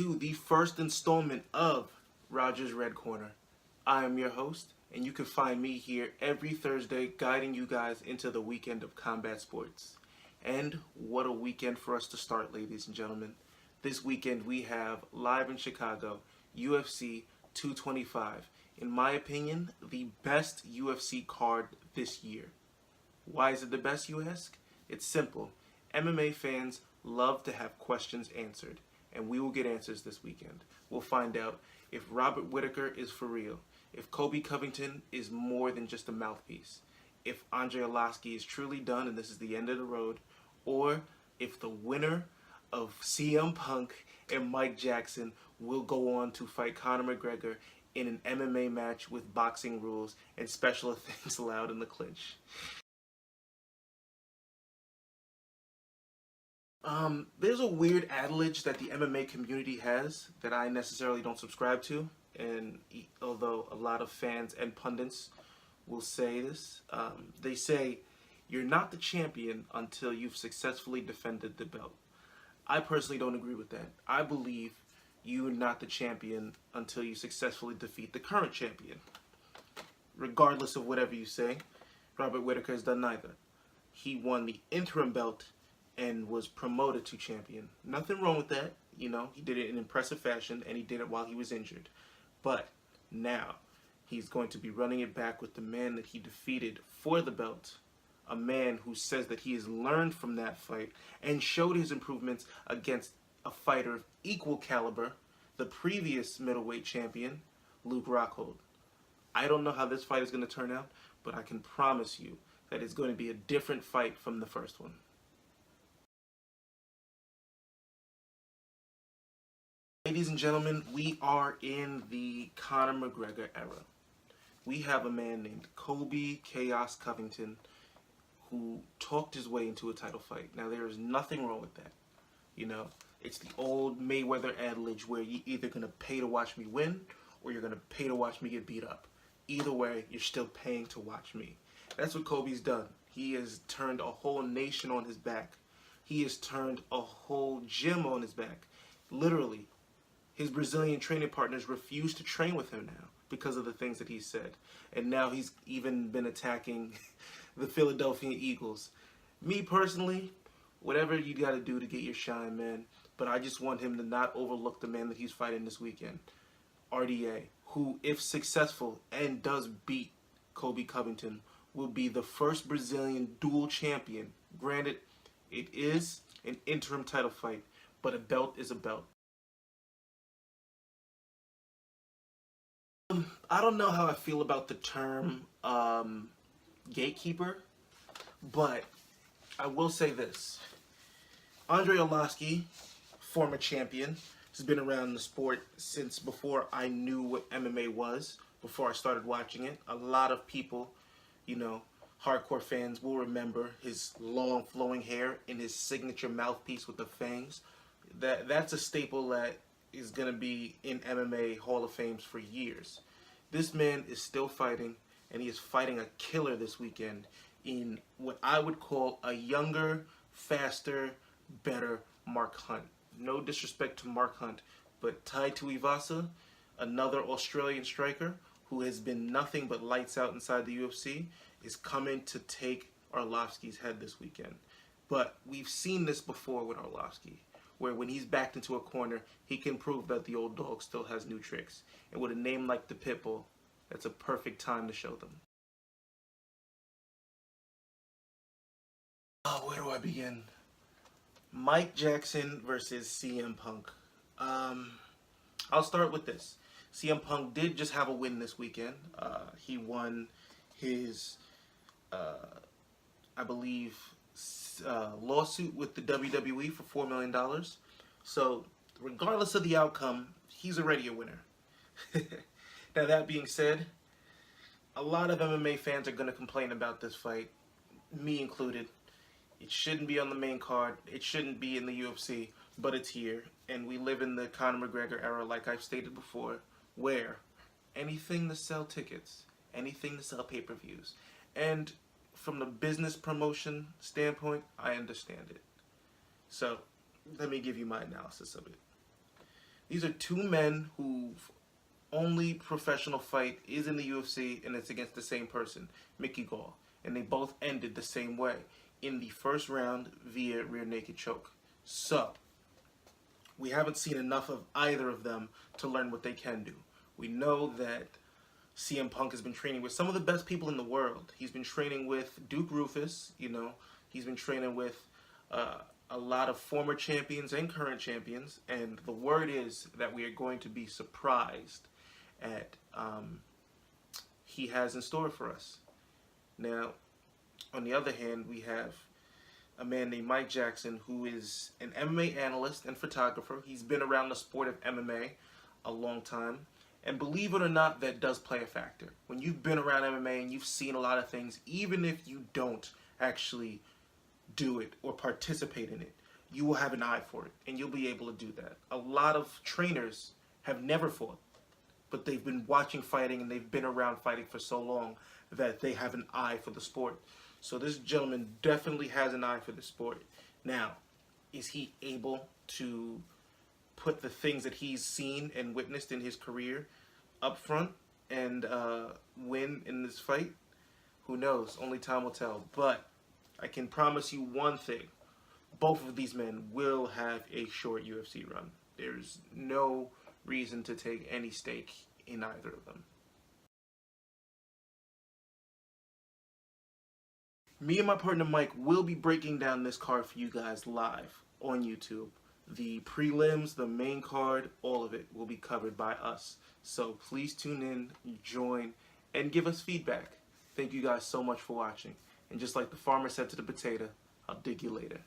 to the first installment of Roger's Red Corner. I am your host, and you can find me here every Thursday guiding you guys into the weekend of combat sports. And what a weekend for us to start, ladies and gentlemen. This weekend we have, live in Chicago, UFC 225. In my opinion, the best UFC card this year. Why is it the best, you ask? It's simple. MMA fans love to have questions answered, and we will get answers this weekend. We'll find out if Robert Whittaker is for real, if Colby Covington is more than just a mouthpiece, if Andrei Arlovski is truly done and this is the end of the road, or if the winner of CM Punk and Mike Jackson will go on to fight Conor McGregor in an MMA match with boxing rules and special things allowed in the clinch. There's a weird adage that the MMA community has that I necessarily don't subscribe to, and although a lot of fans and pundits will say this, they say, you're not the champion until you've successfully defended the belt. I personally don't agree with that. I believe you're not the champion until you successfully defeat the current champion. Regardless of whatever you say, Robert Whittaker has done neither. He won the interim belt and was promoted to champion. Nothing wrong with that. You know, he did it in impressive fashion, and he did it while he was injured. But now he's going to be running it back with the man that he defeated for the belt, a man who says that he has learned from that fight and showed his improvements against a fighter of equal caliber, the previous middleweight champion, Luke Rockhold. I don't know how this fight is going to turn out, but I can promise you that it's going to be a different fight from the first one. Ladies and gentlemen, we are in the Conor McGregor era. We have a man named Colby Chaos Covington who talked his way into a title fight. Now, there is nothing wrong with that. You know, it's the old Mayweather adage where you're either going to pay to watch me win or you're going to pay to watch me get beat up. Either way, you're still paying to watch me. That's what Colby's done. He has turned a whole nation on his back. He has turned a whole gym on his back. Literally. His Brazilian training partners refuse to train with him now because of the things that he said. And now he's even been attacking the Philadelphia Eagles. Me personally, whatever you got to do to get your shine, man. But I just want him to not overlook the man that he's fighting this weekend, RDA, who, if successful and does beat Colby Covington, will be the first Brazilian dual champion. Granted, it is an interim title fight, but a belt is a belt. I don't know how I feel about the term gatekeeper, but I will say this. Andrei Arlovski, former champion, has been around the sport since before I knew what MMA was, before I started watching it. A lot of people, you know, hardcore fans will remember his long flowing hair and his signature mouthpiece with the fangs. That's a staple that is going to be in MMA Hall of Fames for years. This man is still fighting, and he is fighting a killer this weekend in what I would call a younger, faster, better Mark Hunt. No disrespect to Mark Hunt, but Tai Tuivasa, another Australian striker who has been nothing but lights out inside the UFC, is coming to take Arlovski's head this weekend. But we've seen this before with Arlovski, where when he's backed into a corner, he can prove that the old dog still has new tricks. And with a name like the Pitbull, that's a perfect time to show them. Oh, where do I begin? Mike Jackson versus CM Punk. I'll start with this. CM Punk did just have a win this weekend. He won his, I believe, lawsuit with the WWE for $4 million. So, regardless of the outcome, he's already a winner. Now, that being said, a lot of MMA fans are going to complain about this fight, me included. It shouldn't be on the main card. It shouldn't be in the UFC, but it's here. And we live in the Conor McGregor era, like I've stated before, where anything to sell tickets, anything to sell pay-per-views. And from the business promotion standpoint, I understand it. So, let me give you my analysis of it. These are two men whose only professional fight is in the UFC, and it's against the same person, Mickey Gall. And they both ended the same way, in the first round via rear naked choke. So, we haven't seen enough of either of them to learn what they can do. We know that CM Punk has been training with some of the best people in the world. He's been training with Duke Rufus, you know. He's been training with a lot of former champions and current champions. And the word is that we are going to be surprised at he has in store for us. Now, on the other hand, we have a man named Mike Jackson, who is an MMA analyst and photographer. He's been around the sport of MMA a long time. And believe it or not, that does play a factor. When you've been around MMA and you've seen a lot of things, even if you don't actually do it or participate in it, you will have an eye for it, and you'll be able to do that. A lot of trainers have never fought, but they've been watching fighting and they've been around fighting for so long that they have an eye for the sport. So this gentleman definitely has an eye for the sport. Now, is he able to put the things that he's seen and witnessed in his career up front and win in this fight? Who knows? Only time will tell. But I can promise you one thing. Both of these men will have a short UFC run. There's no reason to take any stake in either of them. Me and my partner Mike will be breaking down this card for you guys live on YouTube. The prelims, the main card, all of it will be covered by us. So please tune in, join, and give us feedback. Thank you guys so much for watching. And just like the farmer said to the potato, I'll dig you later.